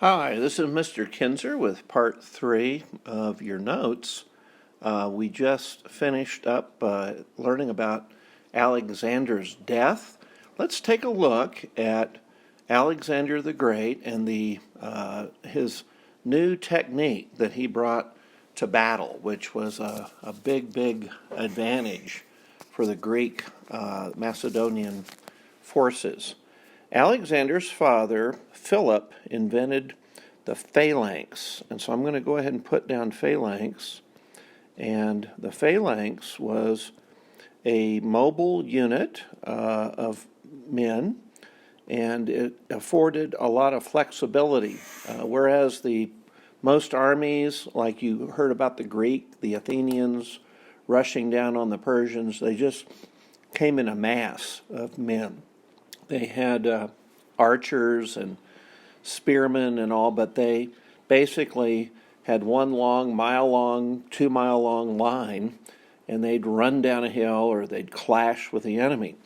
Hi, this is Mr. Kinzer with part 3 of your notes. We just finished up learning about Alexander's death. Let's take a look at Alexander the Great and his new technique that he brought to battle, which was a big advantage for the Greek Macedonian forces. Alexander's father, Philip, invented the phalanx. And so I'm going to go ahead and put down phalanx. And the phalanx was a mobile unit of men, and it afforded a lot of flexibility. Whereas most armies, like you heard about the Athenians rushing down on the Persians, they just came in a mass of men. They had archers and spearmen and all, but they basically had one long, mile-long, 2-mile-long line, and they'd run down a hill or they'd clash with the enemy.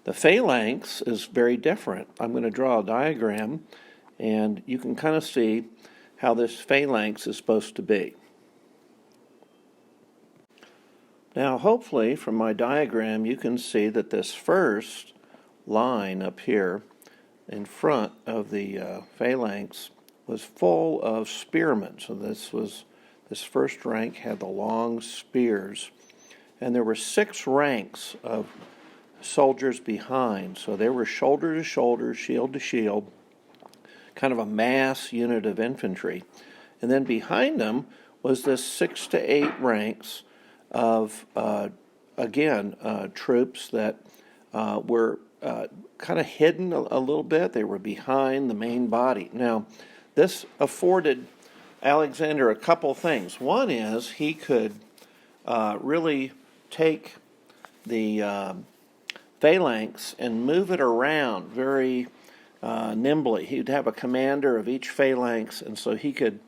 The phalanx is very different. I'm going to draw a diagram, and you can kind of see how this phalanx is supposed to be. Now, hopefully, from my diagram, you can see that this first line up here in front of the phalanx was full of spearmen. So this first rank had the long spears, and there were 6 ranks of soldiers behind. So they were shoulder to shoulder, shield to shield, kind of a mass unit of infantry. And then behind them was this 6 to 8 ranks of troops that were kind of hidden a little bit. They were behind the main body. Now, this afforded Alexander a couple things. One is he could really take the phalanx and move it around very nimbly. He'd have a commander of each phalanx, and so he could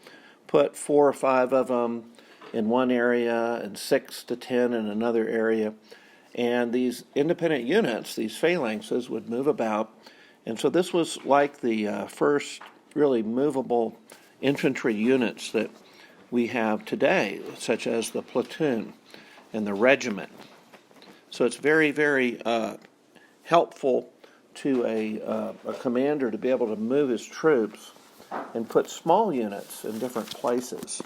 put 4 or 5 of them in one area and 6 to 10 in another area. And these independent units, these phalanxes, would move about. And so this was like the first really movable infantry units that we have today, such as the platoon and the regiment. So it's very helpful to a commander to be able to move his troops and put small units in different places.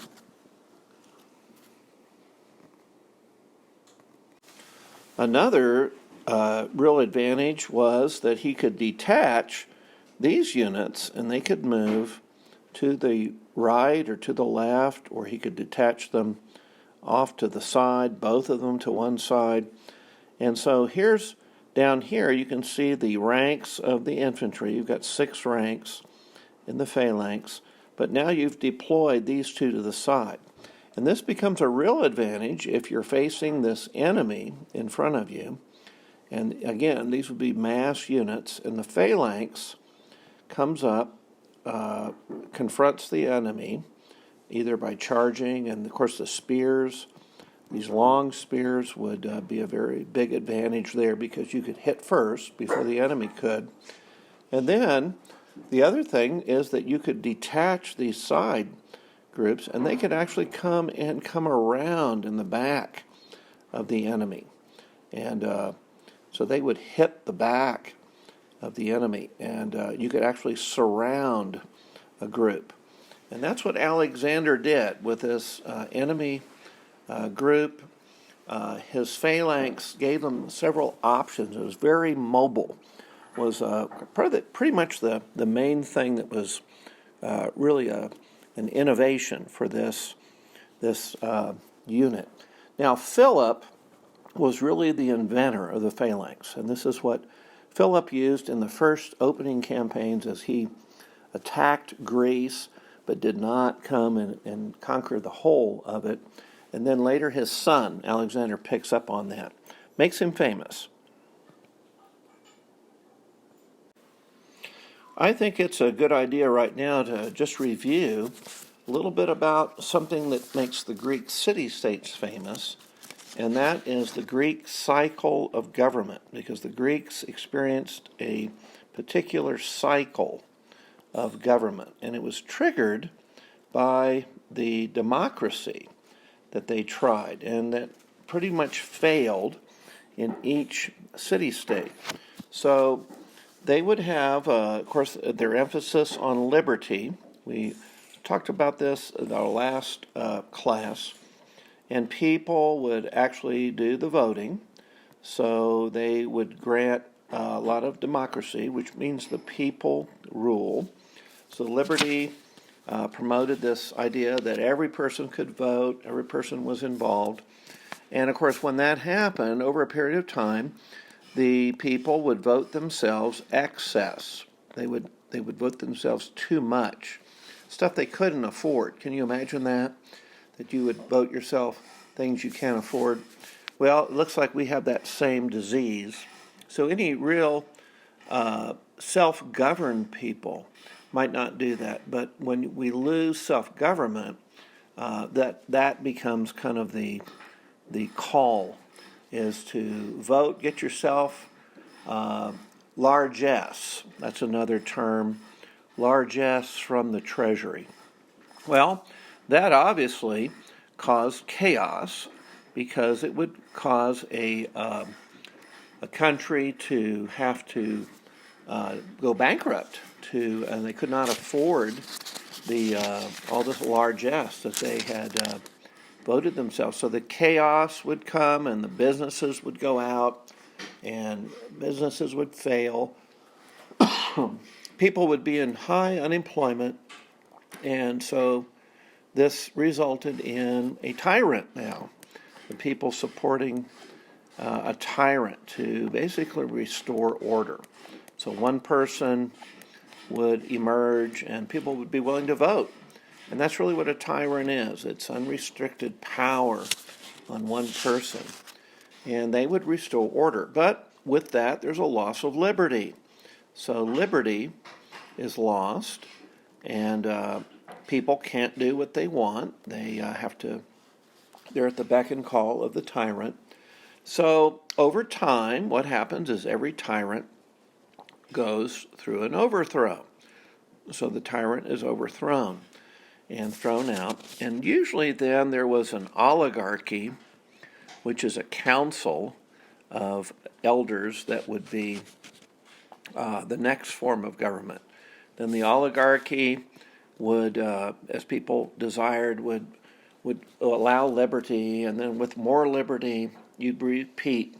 Another real advantage was that he could detach these units, and they could move to the right or to the left, or he could detach them off to the side, both of them to one side. And so down here you can see the ranks of the infantry. You've got 6 ranks in the phalanx, but now you've deployed these 2 to the side. And this becomes a real advantage if you're facing this enemy in front of you. And again, these would be mass units, and the phalanx comes up, confronts the enemy, either by charging, and of course the spears. These long spears would be a very big advantage there because you could hit first before the enemy could. And then the other thing is that you could detach these side groups, and they could actually come around in the back of the enemy. And so they would hit the back of the enemy, and you could actually surround a group. And that's what Alexander did with this enemy group. His phalanx gave them several options. It was very mobile. It was pretty much the main thing that was really an innovation for this unit. Now, Philip was really the inventor of the phalanx, and this is what Philip used in the first opening campaigns as he attacked Greece, but did not come and conquer the whole of it. And then later his son, Alexander, picks up on that, makes him famous. I think it's a good idea right now to just review a little bit about something that makes the Greek city-states famous, and that is the Greek cycle of government, because the Greeks experienced a particular cycle of government. And it was triggered by the democracy that they tried, and that pretty much failed in each city-state. So they would have, of course, their emphasis on liberty. We talked about this in our last class, and people would actually do the voting. So they would grant a lot of democracy, which means the people rule. So liberty promoted this idea that every person could vote, every person was involved. And of course, when that happened, over a period of time, the people would vote themselves excess. They would vote themselves too much. Stuff they couldn't afford. Can you imagine that? That you would vote yourself things you can't afford? Well, it looks like we have that same disease. So any real self-governed people might not do that. But when we lose self-government, that becomes kind of the call, is to vote, get yourself largesse. That's another term, largesse from the Treasury. Well, that obviously caused chaos, because it would cause a country to have to go bankrupt, and they could not afford all this largesse that they had voted themselves. So the chaos would come, and the businesses would go out, and businesses would fail. People would be in high unemployment, and so this resulted in a tyrant now. The people supporting a tyrant to basically restore order. So one person would emerge, and people would be willing to vote. And that's really what a tyrant is. It's unrestricted power on one person. And they would restore order. But with that, there's a loss of liberty. So liberty is lost, and people can't do what they want. They're at the beck and call of the tyrant. So over time, what happens is every tyrant goes through an overthrow. So the tyrant is overthrown and thrown out. And usually then there was an oligarchy, which is a council of elders that would be the next form of government. Then the oligarchy would, as people desired, would allow liberty, and then with more liberty, you'd repeat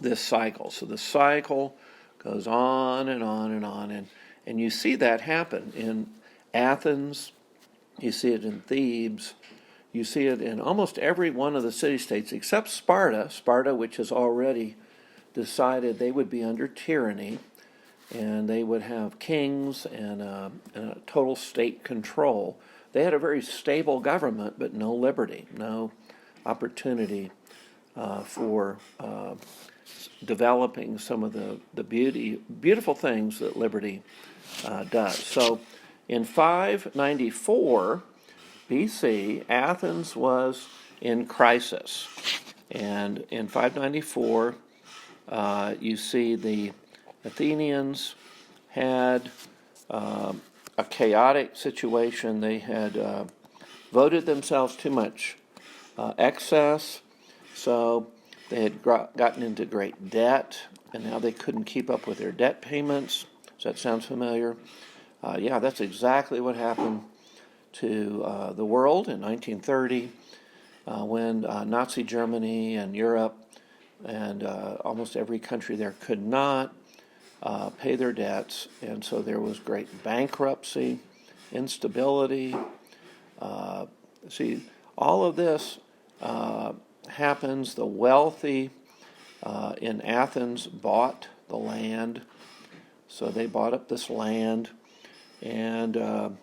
this cycle. So the cycle goes on and on and on, and you see that happen in Athens, you see it in Thebes, you see it in almost every one of the city-states except Sparta, which has already decided they would be under tyranny, and they would have kings and a total state control. They had a very stable government, but no liberty, no opportunity for developing some of the beautiful things that liberty does. So in 594 BC, Athens was in crisis. And in 594, you see the Athenians had a chaotic situation. They had voted themselves too much excess, so they had gotten into great debt, and now they couldn't keep up with their debt payments. Does that sound familiar? Yeah, that's exactly what happened to the world in 1930 when Nazi Germany and Europe and almost every country there could not pay their debts, and so there was great bankruptcy, instability. See, all of this happens. The wealthy in Athens bought the land, so they bought up this land, and now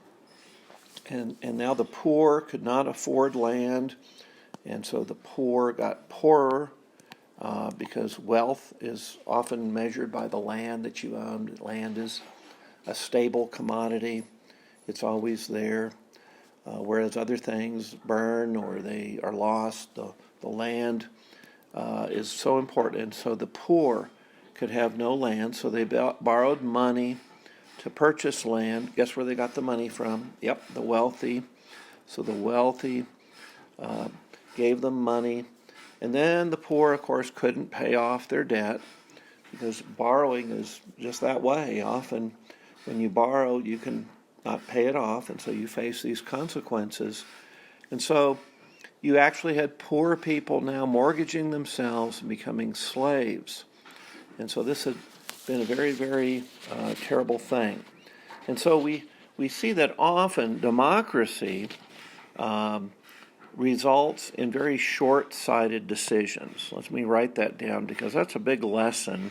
the poor could not afford land, and so the poor got poorer because wealth is often measured by the land that you own. Land is a stable commodity; it's always there. Whereas other things burn or they are lost, the land is so important. And so the poor could have no land, so they borrowed money to purchase land. Guess where they got the money from? Yep, the wealthy. So the wealthy gave them money. And then the poor, of course, couldn't pay off their debt, because borrowing is just that way. Often when you borrow, you can not pay it off, and so you face these consequences. And so you actually had poor people now mortgaging themselves and becoming slaves. And so this had been a very, very terrible thing. And so we see that often democracy results in very short-sighted decisions. Let me write that down, because that's a big lesson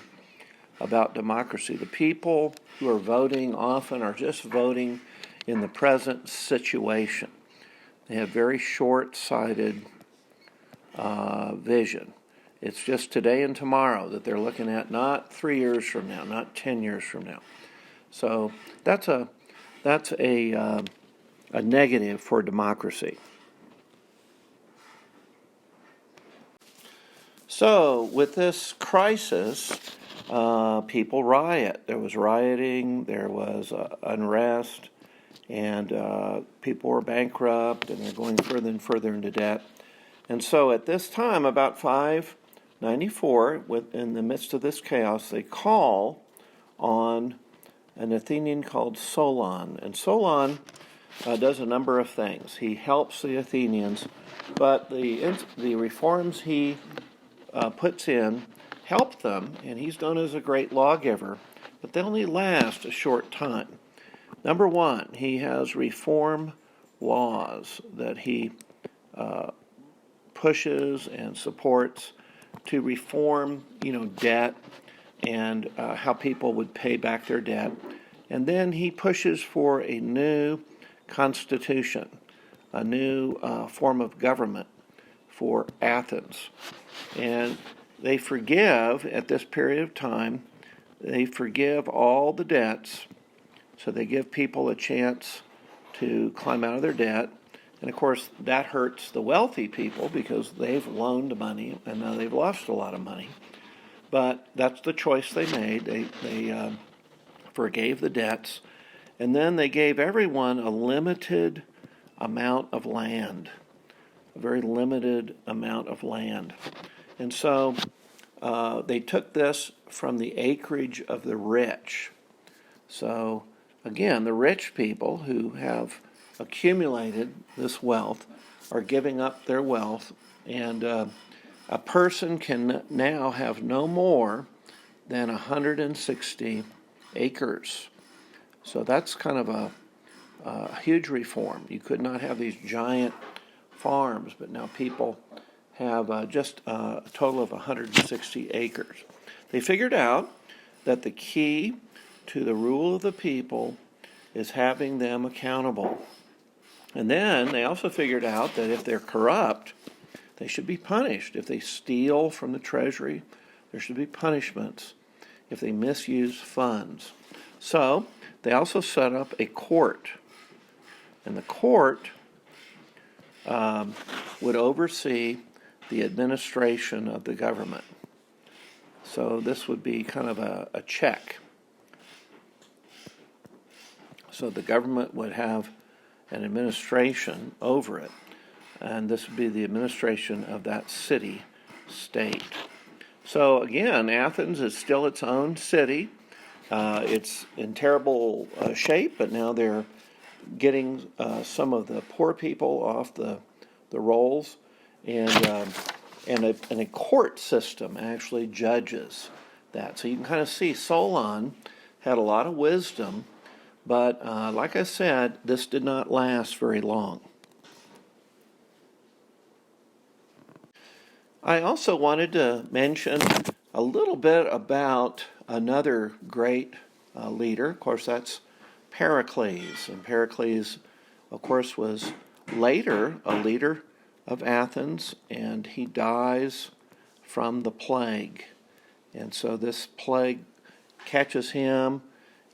about democracy. The people who are voting often are just voting in the present situation. They have very short-sighted vision. It's just today and tomorrow that they're looking at, not 3 years from now, not 10 years from now. So that's a negative for democracy. So with this crisis, people riot. There was rioting, there was unrest, and people were bankrupt, and they're going further and further into debt. And so at this time, about 594, in the midst of this chaos, they call on an Athenian called Solon. And Solon does a number of things. He helps the Athenians, but the reforms he puts in help them, and he's known as a great lawgiver, but they only last a short time. Number one, he has reform laws that he pushes and supports to reform, debt and how people would pay back their debt. And then he pushes for a new constitution, a new form of government for Athens. And they forgive, at this period of time, they forgive all the debts. So they give people a chance to climb out of their debt. And of course, that hurts the wealthy people because they've loaned money and now they've lost a lot of money. But that's the choice they made. They forgave the debts. And then they gave everyone a limited amount of land, a very limited amount of land. And so they took this from the acreage of the rich. So again, the rich people who have accumulated this wealth are giving up their wealth, and a person can now have no more than 160 acres. So that's kind of a huge reform. You could not have these giant farms, but now people have just a total of 160 acres. They figured out that the key to the rule of the people is having them accountable. And then they also figured out that if they're corrupt, they should be punished. If they steal from the treasury, there should be punishments if they misuse funds. So they also set up a court. And the court would oversee the administration of the government. So this would be kind of a check. So the government would have an administration over it, and this would be the administration of that city-state. So again, Athens is still its own city. It's in terrible shape, but now they're getting some of the poor people off the rolls, and a court system actually judges that. So you can kind of see Solon had a lot of wisdom, but like I said, this did not last very long. I also wanted to mention a little bit about another great leader. Of course, that's Pericles. And Pericles, of course, was later a leader of Athens, and he dies from the plague. And so this plague catches him,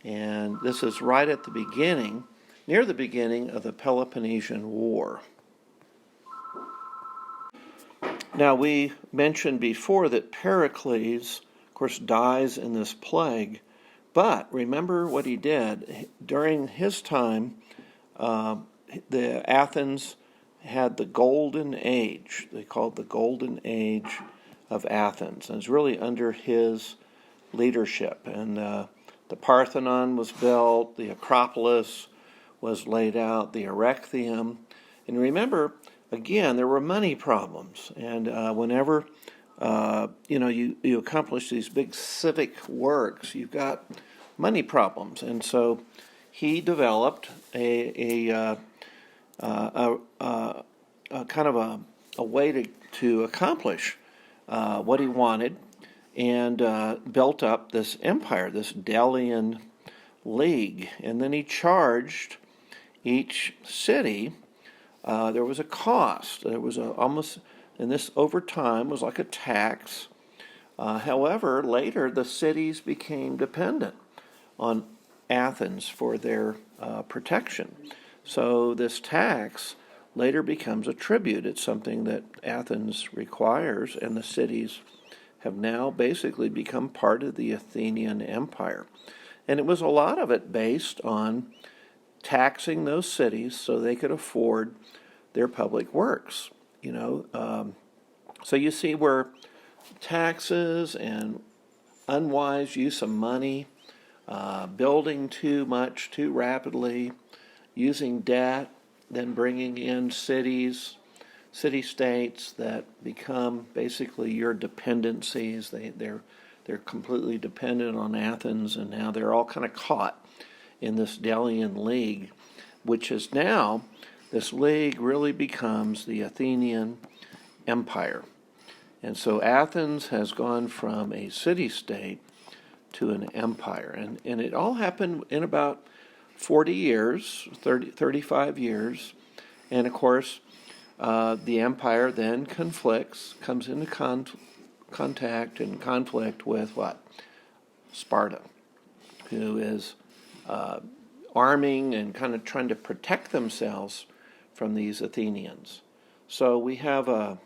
and this is right at the beginning, near the beginning of the Peloponnesian War. Now, we mentioned before that Pericles, of course, dies in this plague, But remember what he did. During his time, the Athens had the golden age. They called it the golden age of Athens. And it's really under his leadership. And the Parthenon was built, the Acropolis was laid out, the Erechtheum. And remember, again, there were money problems. And whenever you accomplish these big civic works, you've got money problems. And so he developed a kind of a way to accomplish what he wanted, and built up this empire, this Delian League. And then he charged each city. There was a cost. There was and this over time was like a tax. However, later the cities became dependent on Athens for their protection. So this tax later becomes a tribute. It's something that Athens requires, and the cities have now basically become part of the Athenian Empire. And it was a lot of it based on taxing those cities so they could afford their public works. So you see where taxes and unwise use of money, building too much too rapidly, using debt, then bringing in city-states that become basically your dependencies. They're completely dependent on Athens, and now they're all kind of caught in this Delian League, which is now, this league really becomes the Athenian Empire. And so Athens has gone from a city-state to an empire. And it all happened in about 40 years, 35 years. And of course, the empire then comes into contact and conflict with what? Sparta, who is arming and kind of trying to protect themselves from these Athenians. So we have a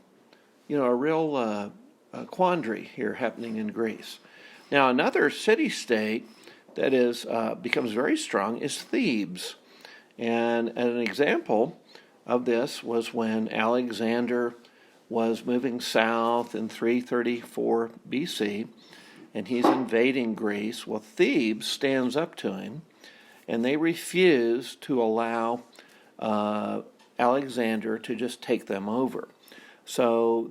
real quandary here happening in Greece. Now, another city-state that becomes very strong is Thebes. And an example of this was when Alexander was moving south in 334 BC, and he's invading Greece. Well, Thebes stands up to him, and they refuse to allow Alexander to just take them over. So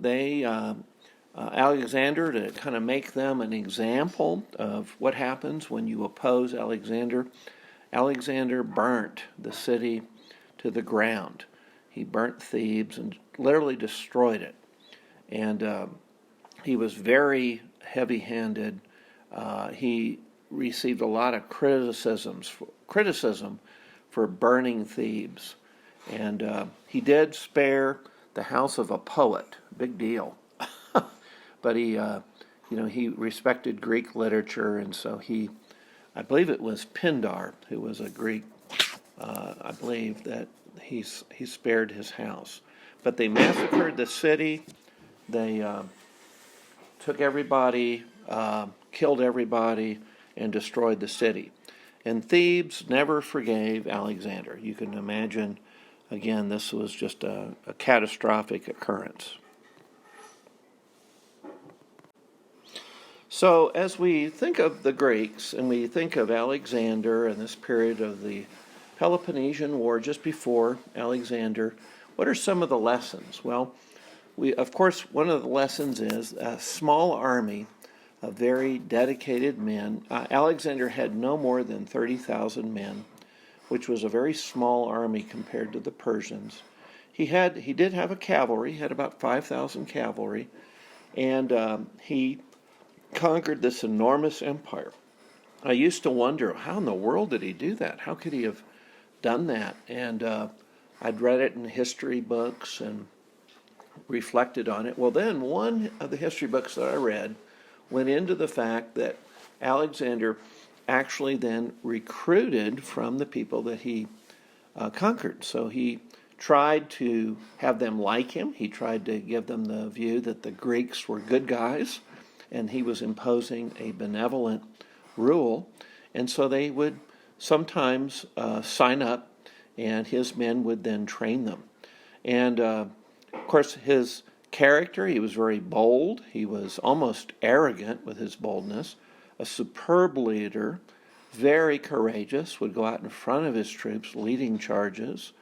Alexander, to kind of make them an example of what happens when you oppose Alexander burnt the city to the ground. He burnt Thebes and literally destroyed it. And he was very heavy-handed. He received a lot of criticism for burning Thebes. And he did spare the house of a poet, big deal. But he respected Greek literature, and so I believe it was Pindar, who was a Greek, I believe that he spared his house. But they massacred the city. They took everybody, killed everybody, and destroyed the city. And Thebes never forgave Alexander. You can imagine, again, this was just a catastrophic occurrence. So as we think of the Greeks and we think of Alexander and this period of the Peloponnesian War just before Alexander, what are some of the lessons? Well, of course, one of the lessons is a small army of very dedicated men. Alexander had no more than 30,000 men, which was a very small army compared to the Persians. He did have a cavalry. He had about 5,000 cavalry, and he conquered this enormous empire. I used to wonder, how in the world did he do that? How could he have done that? And I'd read it in history books and reflected on it. Well, then one of the history books that I read went into the fact that Alexander actually then recruited from the people that he conquered. So he tried to have them like him. He tried to give them the view that the Greeks were good guys, and he was imposing a benevolent rule. And so they would sometimes sign up, and his men would then train them. And of course, his character, he was very bold. He was almost arrogant with his boldness, a superb leader, very courageous, would go out in front of his troops leading charges,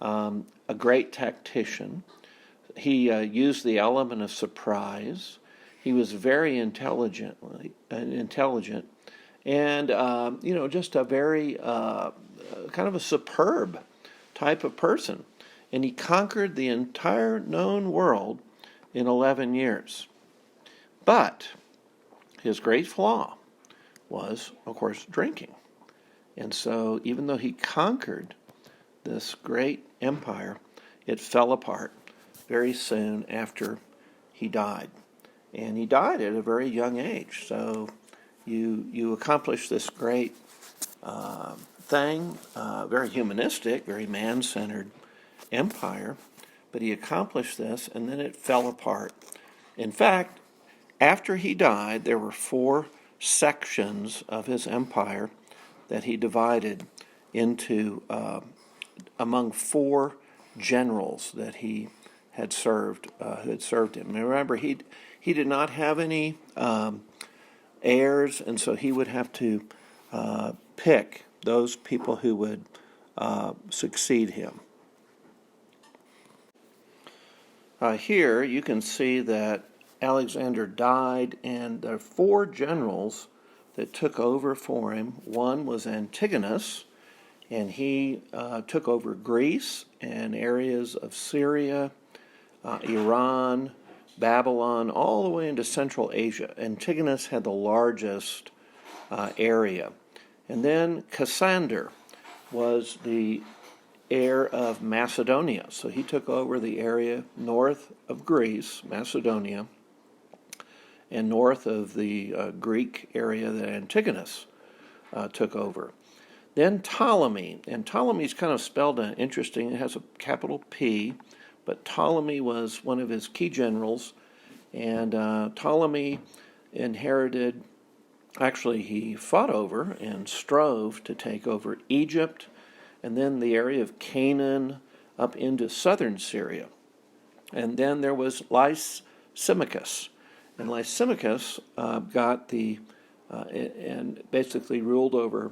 a great tactician. He used the element of surprise. He was very intelligent, and just a very kind of a superb type of person. And he conquered the entire known world in 11 years. But his great flaw was, of course, drinking. And so even though he conquered this great empire, it fell apart very soon after he died. And he died at a very young age. So you accomplish this great thing, very humanistic, very man-centered empire, but he accomplished this, and then it fell apart. In fact, after he died, there were 4 sections of his empire that he divided into among 4 generals that he had served, who had served him. Now remember, he did not have any heirs, and so he would have to pick those people who would succeed him. Here you can see that Alexander died, and there are 4 generals that took over for him. One was Antigonus, and he took over Greece and areas of Syria, Iran, Babylon, all the way into Central Asia. Antigonus had the largest area. And then Cassander was the heir of Macedonia. So he took over the area north of Greece, Macedonia, and north of the Greek area that Antigonus took over. Then Ptolemy, and Ptolemy's kind of spelled interesting. It has a capital P, but Ptolemy was one of his key generals, and Ptolemy inherited, actually he fought over and strove to take over Egypt, and then the area of Canaan up into southern Syria. And then there was Lysimachus, and Lysimachus got and basically ruled over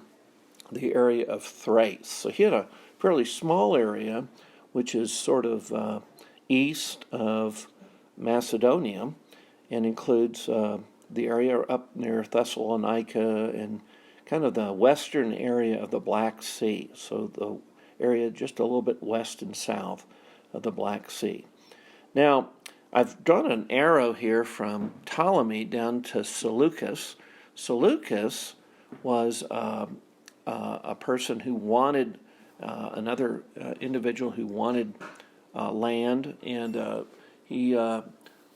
the area of Thrace. So he had a fairly small area, which is sort of east of Macedonia, and includes the area up near Thessalonica and kind of the western area of the Black Sea. So the area just a little bit west and south of the Black Sea. Now, I've drawn an arrow here from Ptolemy down to Seleucus. Seleucus was a person who wanted, another individual who wanted land, and he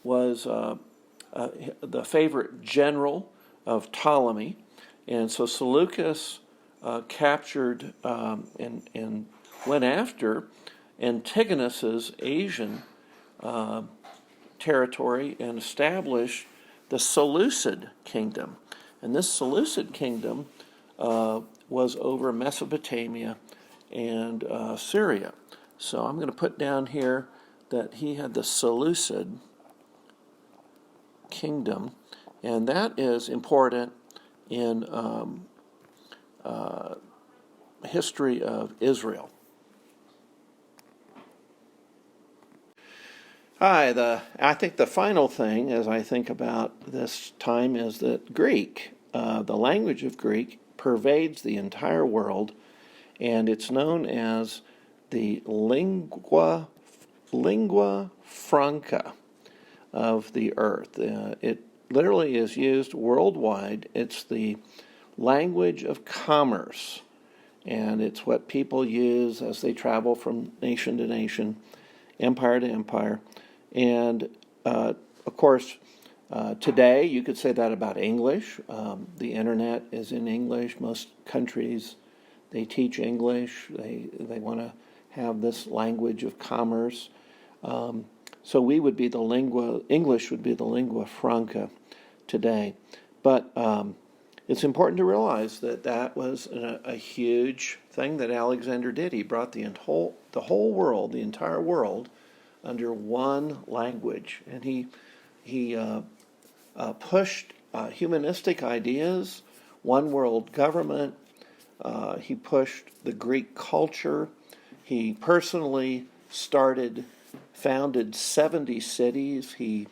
was the favorite general of Ptolemy. And so Seleucus captured and went after Antigonus's Asian territory and established the Seleucid kingdom. And this Seleucid kingdom was over Mesopotamia and Syria. So I'm going to put down here that he had the Seleucid kingdom, and that is important in history of Israel. I think the final thing, as I think about this time, is that Greek, the language of Greek, pervades the entire world, and it's known as the lingua franca of the earth. It literally is used worldwide. It's the language of commerce, and it's what people use as they travel from nation to nation, empire to empire. And of course, today you could say that about English. The internet is in English. Most countries, they teach English. They want to have this language of commerce. So we would be English would be the lingua franca today. But it's important to realize that that was a huge thing that Alexander did. He brought the whole world, the entire world, under one language, and he pushed humanistic ideas, one world government. He pushed the Greek culture. He personally founded 70 cities. He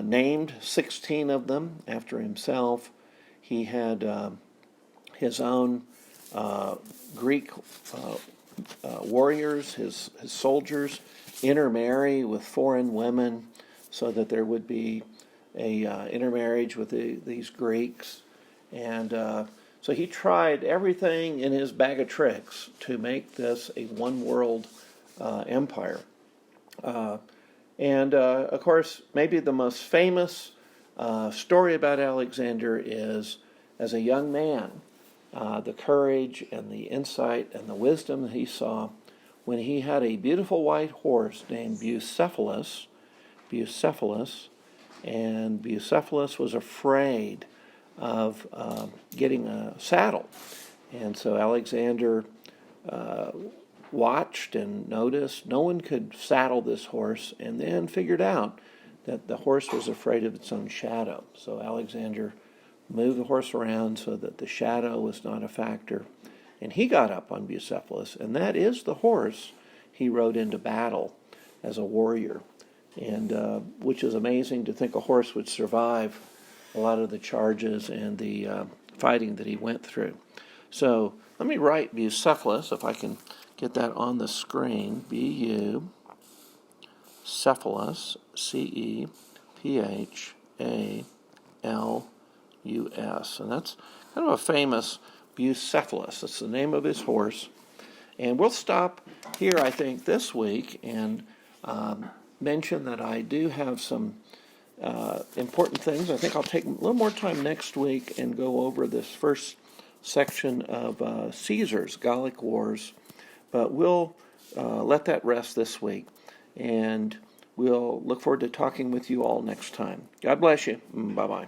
named 16 of them after himself. He had his own Greek warriors, his soldiers, intermarry with foreign women so that there would be a intermarriage with these Greeks. And so he tried everything in his bag of tricks to make this a one-world empire. And of course, maybe the most famous story about Alexander is, as a young man, the courage and the insight and the wisdom that he saw when he had a beautiful white horse named Bucephalus, and Bucephalus was afraid of getting a saddle. And so Alexander watched and noticed no one could saddle this horse, and then figured out that the horse was afraid of its own shadow. So Alexander moved the horse around so that the shadow was not a factor. And he got up on Bucephalus, and that is the horse he rode into battle as a warrior. And which is amazing to think a horse would survive a lot of the charges and the fighting that he went through. So let me write Bucephalus, if I can get that on the screen. Bucephalus, Cephalus. And that's kind of a famous Bucephalus. That's the name of his horse. And we'll stop here, I think, this week and mention that I do have some important things. I think I'll take a little more time next week and go over this first section of Caesar's Gallic Wars. But we'll let that rest this week. And we'll look forward to talking with you all next time. God bless you. Bye-bye.